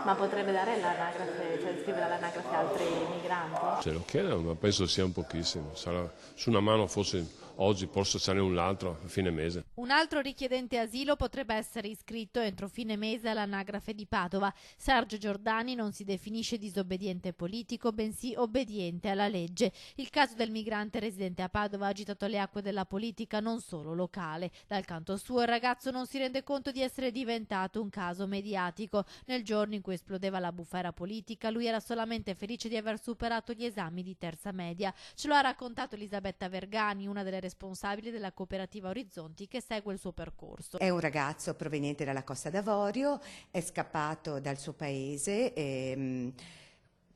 Ma potrebbe dare l'anagrafe, cioè iscrivere all'anagrafe altri migranti? Se lo chiedono, ma penso sia un pochissimo. Sarà su una mano, forse oggi, forse ce n'è un altro a fine mese. Un altro richiedente asilo potrebbe essere iscritto entro fine mese all'anagrafe di Padova. Sergio Giordani non si definisce disobbediente politico, bensì obbediente alla legge. Il caso del migrante residente a Padova ha agitato le acque della politica non solo locale. Dal canto suo il ragazzo non si rende conto di essere diventato un caso mediatico. Nel giorno in cui esplodeva la bufera politica, lui era solamente felice di aver superato gli esami di terza media. Ce lo ha raccontato Elisabetta Vergani, una delle responsabili della cooperativa Orizzonti, che segue il suo percorso. È un ragazzo proveniente dalla Costa d'Avorio, è scappato dal suo paese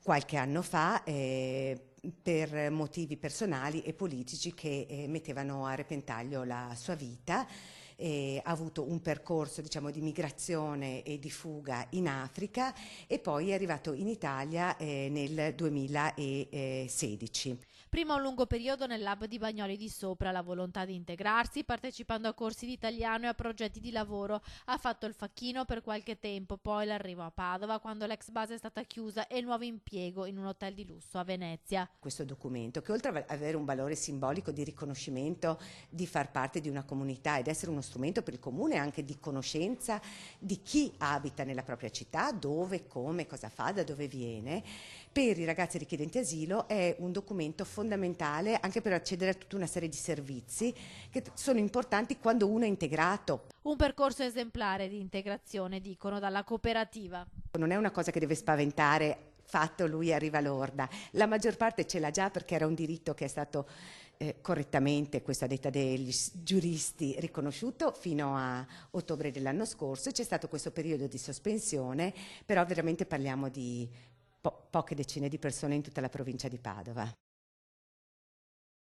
qualche anno fa per motivi personali e politici che mettevano a repentaglio la sua vita. Ha avuto un percorso, diciamo, di migrazione e di fuga in Africa e poi è arrivato in Italia nel 2016. Prima un lungo periodo nel lab di Bagnoli di Sopra, la volontà di integrarsi, partecipando a corsi di italiano e a progetti di lavoro. Ha fatto il facchino per qualche tempo, poi l'arrivo a Padova quando l'ex base è stata chiusa e il nuovo impiego in un hotel di lusso a Venezia. Questo documento, che oltre ad avere un valore simbolico di riconoscimento di far parte di una comunità ed essere uno strumento per il comune anche di conoscenza di chi abita nella propria città, dove, come, cosa fa, da dove viene, per i ragazzi richiedenti asilo è un documento fondamentale anche per accedere a tutta una serie di servizi che sono importanti quando uno è integrato. Un percorso esemplare di integrazione, dicono dalla cooperativa. Non è una cosa che deve spaventare, fatto lui a Riva Lorda, la maggior parte ce l'ha già perché era un diritto che è stato correttamente, questo a detta degli giuristi, riconosciuto fino a ottobre dell'anno scorso. C'è stato questo periodo di sospensione, però veramente parliamo di poche decine di persone in tutta la provincia di Padova.